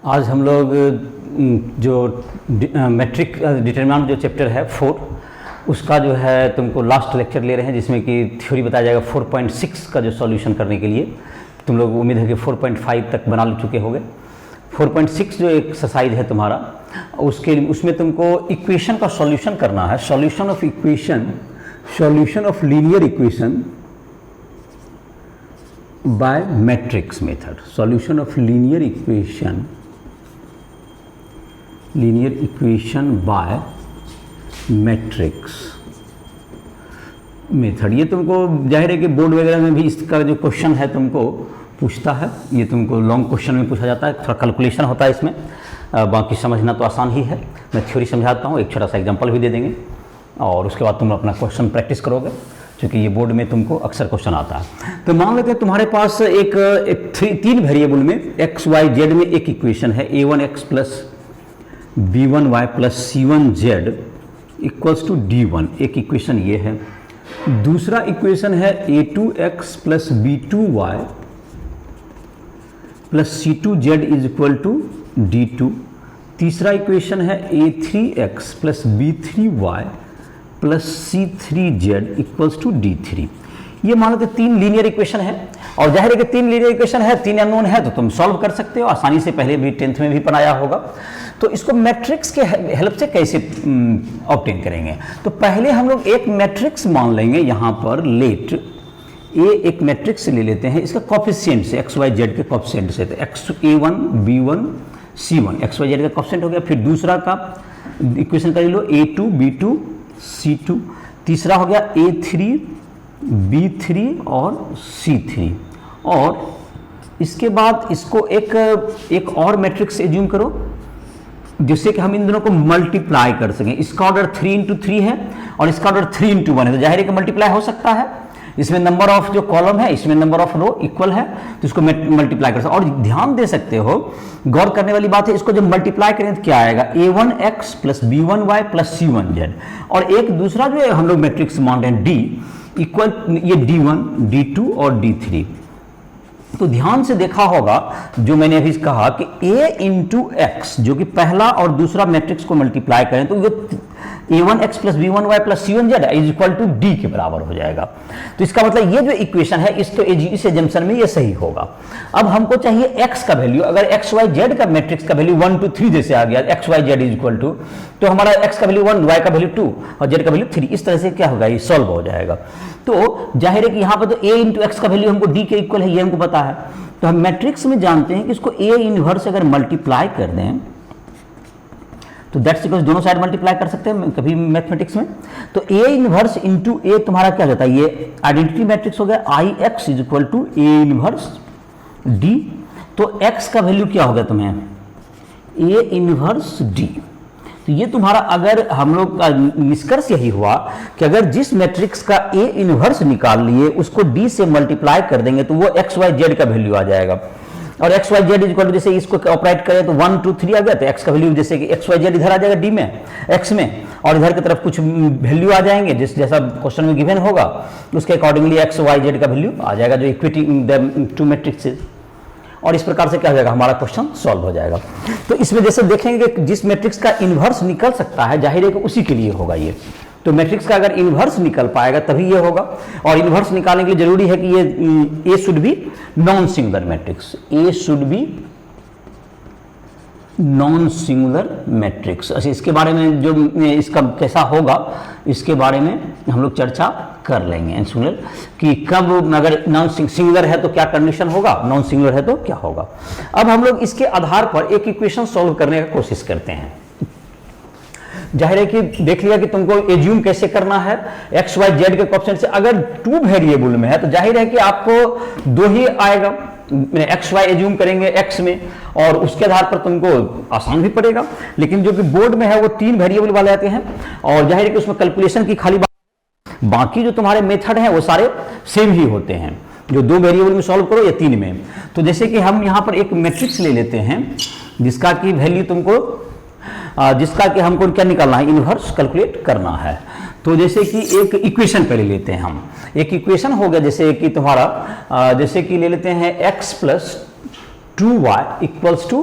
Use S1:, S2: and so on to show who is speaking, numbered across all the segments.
S1: आज हम लोग जो मैट्रिक डिटरमिनेंट जो चैप्टर है 4 उसका जो है तुमको लास्ट लेक्चर ले रहे हैं, जिसमें कि थ्योरी बताया जाएगा 4.6 का जो सॉल्यूशन करने के लिए। तुम लोग उम्मीद है कि 4.5 तक बना चुके होंगे। 4.6 जो एक्सरसाइज है तुम्हारा, उसमें तुमको इक्वेशन का सॉल्यूशन करना है। Solution of equation, solution of linear equation by matrix method. Solution of linear equation by matrix method. ये तुमको जाहिर है कि बोर्ड वगैरह में भी इसका जो क्वेश्चन है तुमको पूछता है। ये तुमको लॉन्ग क्वेश्चन में पूछा जाता है, थोड़ा कैलकुलेशन होता है इसमें, बाकी समझना तो आसान ही है। मैं थ्योरी समझाता हूँ, एक छोटा सा एग्जांपल भी दे देंगे और उसके बाद तुम अपना क्वेश्चन प्रैक्टिस करोगे, क्योंकि ये बोर्ड में तुमको अक्सर क्वेश्चन आता है। तो मान लेते हैं तुम्हारे पास तीन वेरिएबल में एक्स वाई जेड में एक इक्वेशन है, a1x plus b1y plus c1z equals to d1। एक इक्वेशन ये है। दूसरा इक्वेशन है a2x plus b2y plus c2z is equal to d2। तीसरा इक्वेशन है a3x plus b3y plus c3z equals to d3। ये मान लो तीन लीनियर इक्वेशन है, और जाहिर है कि तीन लीनियर इक्वेशन है, तीन अननोन है, तो तुम सॉल्व कर सकते हो आसानी से। पहले भी 10th में भी पढ़ाया होगा। तो इसको मैट्रिक्स के हेल्प से कैसे ऑब्टेन करेंगे? तो पहले हम लोग एक मैट्रिक्स मान लेंगे। यहाँ पर लेट ए एक मैट्रिक्स ले लेते हैं, इसका कोफिशिएंट से एक्स वाई जेड के कोफिशिएंट से, तो x a1 b1 c1 x Y Z का कोफिशिएंट हो गया। फिर दूसरा का इक्वेशन कर लो a2 b2 c2। तीसरा हो गया a3 b3 और c3। और इसके बाद इसको एक और मैट्रिक्स एज्यूम करो, जिससे कि हम इन दोनों को मल्टीप्लाई कर सकें। इसका ऑर्डर 3 into 3 है और इसका ऑर्डर 3 into 1 है, तो जाहिर है कि मल्टीप्लाई हो सकता है। इसमें नंबर ऑफ जो कॉलम है, इसमें नंबर ऑफ रो इक्वल है, तो इसको मल्टीप्लाई कर सकते हो। और ध्यान दे सकते हो, गौर करने वाली बात है, इसको जब मल्टीप्लाई करें तो क्या आएगा, a1x plus b1y plus c1z। और एक दूसरा जो है हम लोग मैट्रिक्स मान रहे हैं d इक्वल, ये d1 d2 और d3। तो ध्यान से देखा होगा जो मैंने अभी कहा कि a इंटू एक्स, जो कि पहला और दूसरा मैट्रिक्स को मल्टीप्लाई करें तो ये a1x plus b1y plus c1z is equal to d के बराबर हो जाएगा। तो इसका मतलब ये जो इक्वेशन है, इस एजम्पशन में ये सही होगा। अब हमको चाहिए x का वैल्यू। अगर x y z का मैट्रिक्स का वैल्यू 1 2 3 जैसे आ गया, x y z is equal to, तो हमारा x का वैल्यू 1, y का वैल्यू 2 और z का वैल्यू 3, इस तरह से क्या होगा, ये सॉल्व हो जाएगा। तो जाहिर है कि यहाँ पर तो a इंटू एक्स का वैल्यू हमको d के इक्वल है, ये हमको पता है। तो हम मैट्रिक्स में जानते हैं कि इसको a इनवर्स अगर मल्टीप्लाई कर दें तो दैट्स इक्वल, दोनों साइड मल्टीप्लाई कर सकते हैं कभी मैथमेटिक्स में। तो a इनवर्स इंटू a तुम्हारा क्या जाता है, ये आइडेंटिटी मैट्रिक्स हो गया, ix is equal to a inverse d। तो x का वैल्यू क्या हो गया तुम्हें, a इनवर्स d। तो ये तुम्हारा, अगर हम लोग का निष्कर्ष यही हुआ कि अगर जिस मैट्रिक्स का a इनवर्स निकाल लिए उसको d से मल्टीप्लाई कर देंगे तो वो x y z का वैल्यू आ जाएगा। और x Y z equal to, जैसे इसको ऑपरेट करें तो 1 2 3 आ गया, तो एक्स का वैल्यू जैसे कि एक्स वाई जेड इधर आ जाएगा डी में, एक्स में, और इधर की तरफ कुछ वैल्यू आ जाएंगे जैसा क्वेश्चन में गिवन होगा, उसके अकॉर्डिंगली एक्स वाई जेड का वैल्यू आ जाएगा, जो इक्विटी इन टू मैट्रिक्सेस। और इस प्रकार से क्या हो जाएगा, हमारा क्वेश्चन सॉल्व हो जाएगा। तो इसमें जैसे देखेंगे कि जिस मैट्रिक्स का इनवर्स निकल सकता है, जाहिर है कि उसी के लिए होगा ये। तो मैट्रिक्स का अगर इनवर्स निकल पाएगा तभी ये होगा। और इनवर्स निकालने के लिए जरूरी है कि ये A should be non singular matrix, A should be non singular matrix. अच्छा, इसके बारे में जो इसका कैसा होगा, इसके बारे में हम लोग चर्चा कर लेंगे सिंगुलर कि कब, अगर नॉन सिंगुलर है तो क्या कंडीशन होगा, नॉन सिंगुलर है तो क्या होगा। अब हम लोग इसके आधार पर एक इक्वेशन सॉल्व करने का कोशिश करते हैं। जाहिर है कि देख लिया कि तुमको एज्यूम कैसे करना है एक्स वाई जेड के कोएफिशिएंट से। अगर 2 वेरिएबल में है तो जाहिर है कि आपको 2 ही आएगा, एक्स वाई एज्यूम करेंगे एक्स में, और उसके आधार पर तुमको आसान भी पड़ेगा। लेकिन जो कि बोर्ड में है वो 3 वेरिएबल वाले आते हैं, और जाहिर है कि उसमें कैलकुलेशन की खाली बाकी जो तुम्हारे मेथड हैं वो सारे सेम ही होते हैं, जो 2 वेरिएबल में सॉल्व करो या 3 में। तो जैसे कि हम यहाँ पर एक मैट्रिक्स ले लेते हैं जिसका कि वैल्यू तुमको, जिसका कि हमको क्या निकालना है, इनवर्स कैलकुलेट करना है। तो जैसे कि एक इक्वेशन पहले लेते हैं हम, एक इक्वेशन हो गया जैसे कि तुम्हारा, जैसे कि ले लेते हैं x plus 2y equals to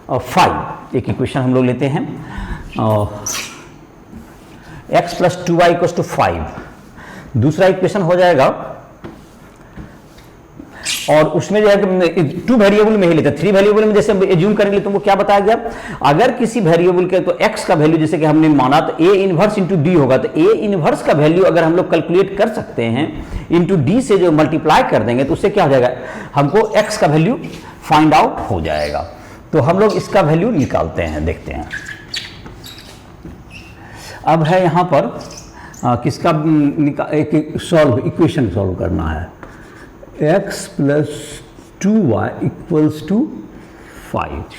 S1: 5 एक इक्वेशन हम लोग लेते हैं, x plus 2y equals to 5। दूसरा इक्वेशन हो जाएगा, और उसमें जो है कि 2 वेरिएबल में ही लेते हैं, 3 वेरिएबल में जैसे एज्यूम करने के लिए तुमको क्या बताया गया, अगर किसी वेरिएबल के तो x का वैल्यू जैसे कि हमने माना तो a इनवर्स इंटू डी होगा, तो a इनवर्स का वैल्यू अगर हम लोग कैलकुलेट कर सकते हैं इंटू डी से जो मल्टीप्लाई कर देंगे तो उससे क्या हो जाएगा, हमको x का वैल्यू फाइंड आउट हो जाएगा। तो हम लोग इसका वैल्यू निकालते हैं, देखते हैं। अब है यहाँ पर किसका एक सॉल्व इक्वेशन सॉल्व करना है, x plus 2y equals to 5,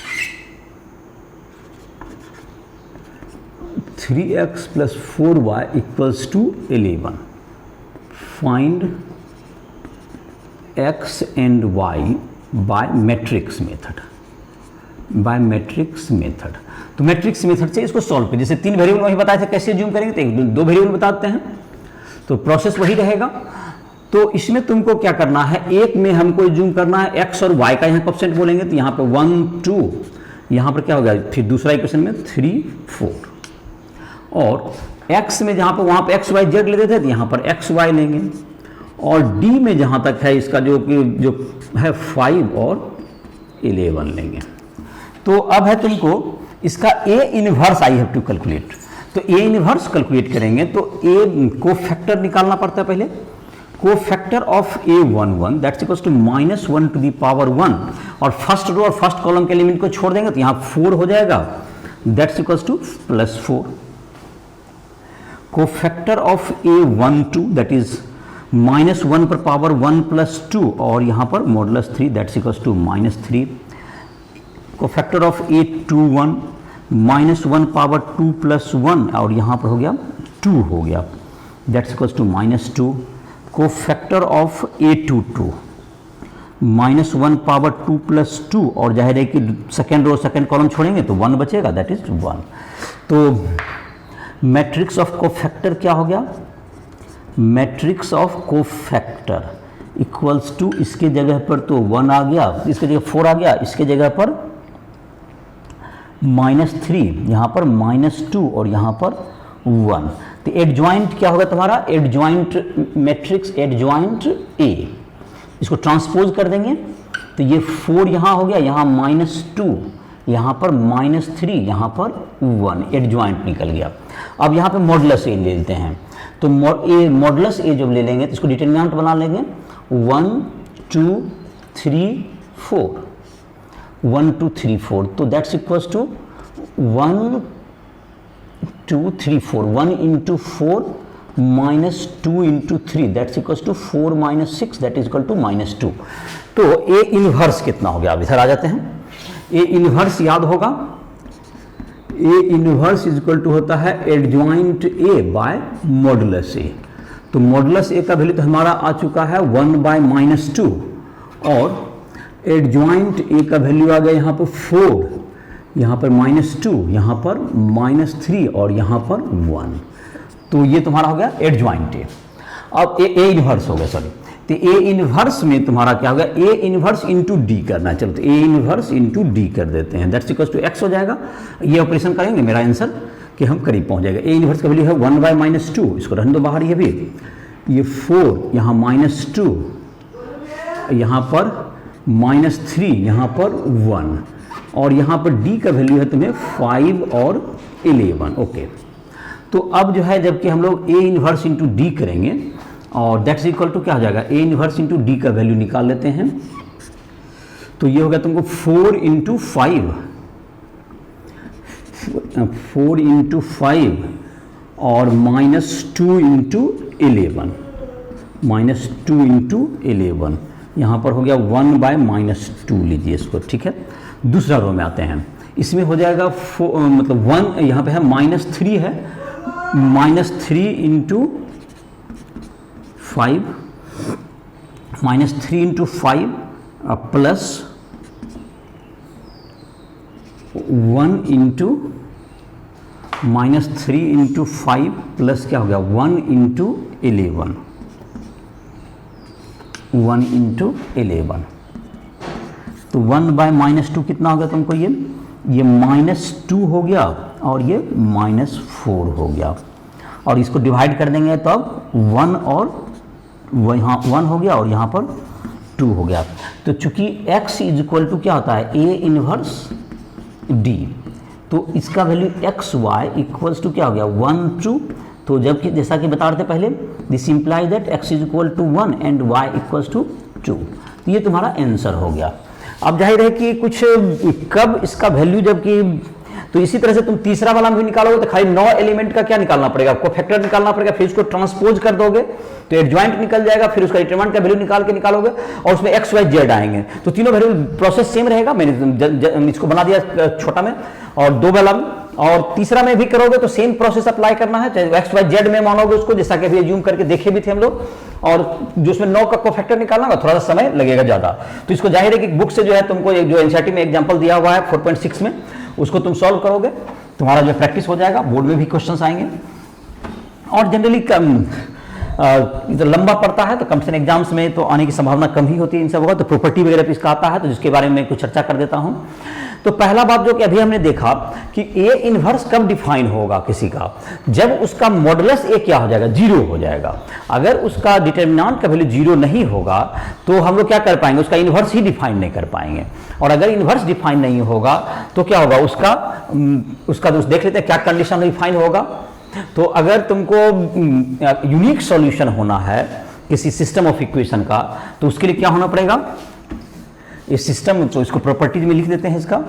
S1: 3x plus 4y equals to 11। Find x and y by matrix method, by matrix method. तो मैट्रिक्स मेथड से इसको सॉल्व करें, जैसे 3 वेरिएबल वही बताए थे कैसे जूम करेंगे, तो 2 वेरिएबल बताते हैं, तो प्रोसेस वही रहेगा। तो इसमें तुमको क्या करना है, एक में हमको जूम करना है x और y का, यहाँ कोएफिशिएंट बोलेंगे तो यहाँ पे 1 2, यहाँ पर क्या होगा, फिर दूसरा इक्वेशन में 3 4, और x में जहाँ पर वहाँ पे x y z लेते थे तो यहाँ पर x y लेंगे, और d में जहाँ तक है इसका जो है 5 और 11 लेंगे। तो अब है तुमको इसका a inverse I have to calculate, तो a इनवर्स कैलकुलेट करेंगे तो a को फैक्टर निकालना पड़ता है पहले, cofactor of a11 that's equals to -1 to the power 1, और फर्स्ट रो और फर्स्ट कॉलम के एलिमेंट को छोड़ देंगे तो यहाँ 4 हो जाएगा, that's equals to +4। Cofactor of a12 that is -1 पर पावर 1 + 2, और यहाँ पर modulus 3 that's equals to -3। Cofactor of a21 -1 power 2 + 1, और यहाँ पर हो गया 2 हो गया, that's equals to -2। Cofactor of a22 -1 power 2 + 2, और जाहिर है कि सेकेंड रो सेकेंड कॉलम छोड़ेंगे तो 1 बचेगा, दैट इज 1। तो मैट्रिक्स ऑफ कोफैक्टर क्या हो गया, matrix of cofactor equals to, इसके जगह पर तो 1 आ गया, इसके जगह 4 आ गया, इसके जगह पर -3, यहाँ पर -2, और यहाँ पर 1। तो एडजॉइंट क्या होगा तुम्हारा, एडजॉइंट मैट्रिक्स एडजॉइंट A, इसको ट्रांसपोज कर देंगे तो ये 4 यहाँ हो गया, यहाँ -2, यहाँ पर -3, यहाँ पर 1, एडजॉइंट निकल गया। अब यहाँ पे मॉडुलस A ले लेते हैं, तो मॉडुलस A जब ले लेंगे तो इसको डिटरमिनेंट बना लेंगे 1 2 3 4, 1 2 3 4, तो that's equals to 1 2 3 4, 1 into 4 minus 2 into 3 that's equals to 4 minus 6 that is equal to -2। तो ए इनवर्स कितना हो गया, अब इधर आ जाते हैं। ए इनवर्स याद होगा, A inverse is equal to होता है adjoint A by modulus A. तो मॉडुलस ए का वैल्यू तो हमारा आ चुका है 1/-2, और एडजॉइंट ए का वैल्यू आ गया यहाँ पर 4, यहाँ पर -2, यहाँ पर -3, और यहाँ पर 1। तो ये तुम्हारा हो गया एडजॉइंट ए। अब ए इनवर्स हो गया, सॉरी, तो ए इनवर्स में तुम्हारा क्या होगा, ए इनवर्स इंटू डी करना है। चलो तो ए इनवर्स इंटू डी कर देते हैं, दैट्स इक्वल्स टू x हो जाएगा। ये ऑपरेशन करेंगे, मेरा आंसर कि हम करीब पहुंच जाएगा। ए इनवर्स का वैल्यू है 1/-2, इसको रहने दो बाहर, ये भी ये 4, यहाँ -2, यहाँ पर -3, यहाँ पर 1, और यहाँ पर d का वैल्यू है तुम्हें 5 और 11। ओके, तो अब जो है जबकि हम लोग a इनवर्स इंटू डी करेंगे, और दैट्स इक्वल टू क्या हो जाएगा, a इनवर्स इंटू डी का वैल्यू निकाल लेते हैं। तो ये हो गया तुमको 4 इंटू 5, 4 इंटू 5 और -2 इंटू 11, -2 इंटू 11, यहाँ पर हो गया 1/-2 लीजिए इसको, ठीक है। दूसरा रो में आते हैं, इसमें हो जाएगा मतलब 1, यहाँ पे है -3 है, -3 into 5, -3 into 5 plus 1 into -3 into 5 plus क्या हो गया 1 इंटू 11, 1 इंटू 11। तो 1/-2 कितना होगा तुमको, ये ये -2 हो गया और ये -4 हो गया, और इसको डिवाइड कर देंगे तो अब 1 और यहाँ 1 हो गया और यहाँ पर 2 हो गया। तो चूंकि x इज इक्वल टू क्या होता है A इनवर्स D, तो इसका value x y equals to क्या हो गया 1 2। तो जबकि जैसा कि बता रहे थे पहले, this implies that x is equal to 1 and y equals to 2। तो ये तुम्हारा आंसर हो गया। अब जाहिर है कि कुछ कब इसका वैल्यू जबकि, तो इसी तरह से तुम तीसरा वाला भी निकालोगे तो खाली 9 एलिमेंट का क्या निकालना पड़ेगा, आपको फैक्टर निकालना पड़ेगा, फिर उसको ट्रांसपोज कर दोगे तो एडजॉइंट निकल जाएगा, फिर उसका डिटरमिनेंट का वैल्यू निकाल के निकालोगे और उसमें एक्स वाई जेड आएंगे, तो तीनों वैल्यू प्रोसेस सेम रहेगा। मैंने इसको बना दिया छोटा में और 2 वाला में, और तीसरा में भी करोगे तो सेम प्रोसेस अप्लाई करना है, चाहे एक्स वाई जेड में मानोगे उसको, जैसा कि अभी एज्यूम करके देखे भी थे हम लोग। और जो उसमें 9 का कोफैक्टर निकालना होगा थोड़ा सा समय लगेगा ज्यादा, तो इसको जाहिर है कि बुक से जो है तुमको जो एनसीईआरटी में एग्जांपल दिया हुआ है 4.6 में, उसको तुम सॉल्व करोगे, तुम्हारा जो प्रैक्टिस हो जाएगा, बोर्ड में भी क्वेश्चंस आएंगे। और जनरली इधर लंबा पड़ता है तो कंपटीशन एग्जाम्स में तो आने की संभावना कम ही होती है इन सब होगा, तो प्रॉपर्टी वगैरह पे इसका आता है, तो जिसके बारे में कुछ चर्चा कर देता हूं। तो पहला बात जो कि अभी हमने देखा कि ए इनवर्स कब डिफाइन होगा किसी का, जब उसका मॉडुलस ए क्या हो जाएगा 0 हो जाएगा। अगर उसका डिटरमिनेंट का वैल्यू 0 नहीं होगा तो हम लोग क्या कर पाएंगे, उसका इनवर्स ही डिफाइन नहीं कर पाएंगे। और अगर इनवर्स डिफाइन नहीं होगा तो क्या होगा, उसका तो देख लेते हैं क्या कंडीशन डिफाइन होगा। तो अगर तुमको यूनिक सॉल्यूशन होना है किसी सिस्टम ऑफ इक्वेशन का, तो उसके लिए क्या होना पड़ेगा, इस सिस्टम, तो इसको प्रॉपर्टीज में लिख देते हैं इसका,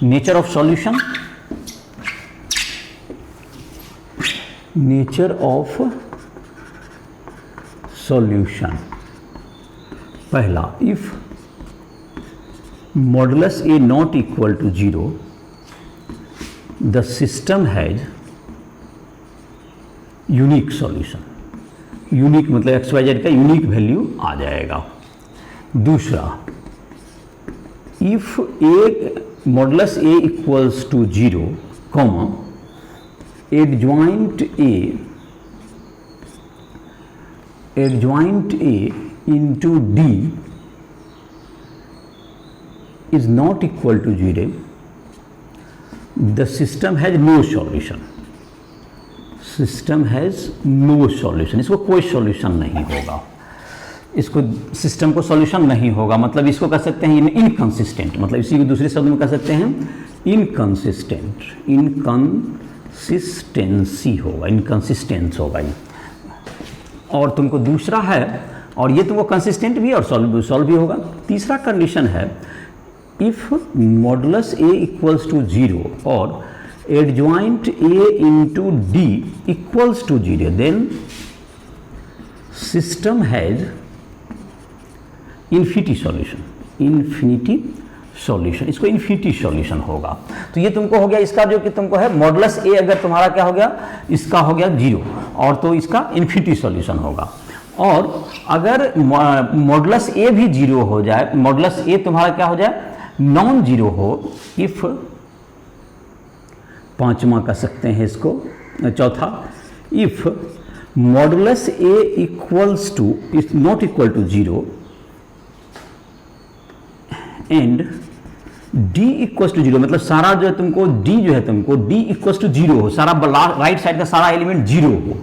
S1: nature of solution, nature of solution. पहला, if modulus A not equal to 0 the system has unique solution. Unique मतलब एक्स वाई जेड का यूनिक वैल्यू आ जाएगा। दूसरा, if A modulus A equals to 0 comma adjoint A into D is not equal to 0 the system has no solution. System has no solution, इसको कोई solution नहीं होगा, इसको सिस्टम को सॉल्यूशन नहीं होगा, मतलब इसको कह सकते हैं इनकंसिस्टेंट, मतलब इसी को दूसरे शब्द में कह सकते हैं इनकंसिस्टेंट, इनकंसिस्टेंसी होगा, इनकंसिस्टेंस होगा ये। और तुमको दूसरा है, और ये तुमको कंसिस्टेंट भी और सॉल्व भी होगा। तीसरा कंडीशन है, if modulus A equals to 0 और adjoint A into D equals to 0 then system has infinity solution. Infinity solution, इसको इन्फिनिटी सॉल्यूशन होगा। तो ये तुमको हो गया इसका जो कि तुमको है मॉडुलस ए, अगर तुम्हारा क्या हो गया, इसका हो गया 0, और तो इसका इन्फिनिटी सॉल्यूशन होगा। और अगर मॉडुलस ए भी 0 हो जाए, मॉडुलस ए तुम्हारा क्या हो जाए नॉन जीरो हो, इफ, पांचवा कह सकते हैं इसको, चौथा, if modulus A equals to is not equal to 0 and D equals to 0, मतलब सारा जो है तुमको डी जो है तुमको डी इक्वल्स टू 0 हो, सारा राइट साइड का सारा एलिमेंट 0 हो,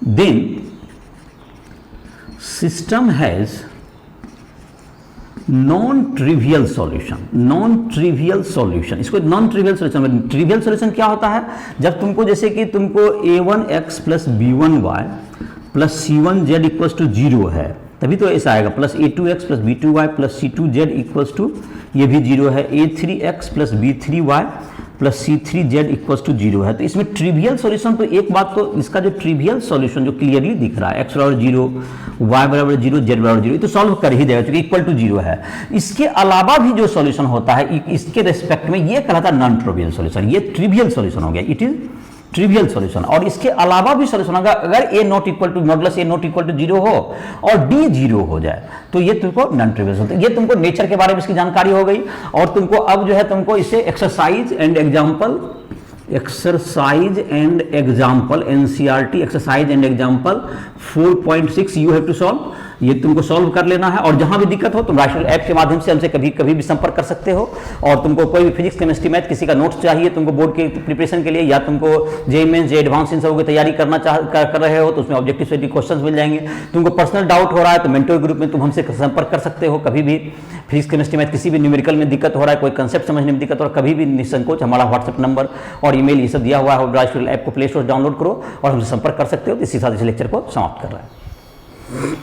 S1: then system has non trivial solution. Non trivial solution, इसको non trivial solution, trivial solution क्या होता है, जब तुमको जैसे कि तुमको a1x plus b1y plus c1z equals to 0 है, तभी तो ऐसा आएगा, plus a2x plus b2y plus c2z equals to, ये भी 0 है, a3x plus b3y plus c3z equals to 0 है। तो इसमें ट्रिवियल सॉल्यूशन, तो एक बात तो इसका जो ट्रिवियल सॉल्यूशन जो क्लियरली दिख रहा है, x बराबर 0, y बराबर 0, z बराबर 0, ये तो सॉल्व कर ही देगा क्योंकि इक्वल टू 0 है। इसके अलावा भी जो सॉल्यूशन होता है इसके रेस्पेक्ट में, ये कहलाता है नॉन ट्रिवियल सॉल्यूशन, ये ट्रिवियल सॉल्यूशन हो गया, इट इज ट्रिवियल सॉल्यूशन। और इसके अलावा भी सॉल्यूशन होगा, अगर a not equal to modulus a not equal to 0 हो और d 0 हो जाए, तो ये तुमको नॉन ट्रिवियल होता है। ये तुमको नेचर के बारे में इसकी जानकारी हो गई। और तुमको अब जो है तुमको इसे exercise and example, NCERT exercise and example 4.6 you have to solve. ये तुमको सॉल्व कर लेना है। और जहां भी दिक्कत हो तुम राइशल ऐप के माध्यम से हमसे कभी भी संपर्क कर सकते हो। और तुमको कोई भी फिजिक्स केमिस्ट्री मैथ किसी का नोट्स चाहिए तुमको बोर्ड के प्रिपरेशन के लिए, या तुमको जेईई मेंस जे एडवांस इन सब की तैयारी कर रहे हो तो उसमें ऑब्जेक्टिव से क्वेश्चन मिल जाएंगे। तुमको पर्सनल डाउट हो रहा है तो मेंटर ग्रुप में तुम हमसे संपर्क कर सकते हो। कभी भी फिजिक्स केमिस्ट्री मैथ किसी भी न्यूमेरिकल में दिक्कत हो रहा है, कोई कंसेप्ट समझने में दिक्कत हो रहा है, कभी भी निसंकोच हमारा व्हाट्सएप नंबर और ईमेल ये सब दिया हुआ है। राइशल ऐप को प्ले स्टोर डाउनलोड करो और हमसे संपर्क कर सकते हो। इसी साथ इस लेक्चर को समाप्त कर रहा है।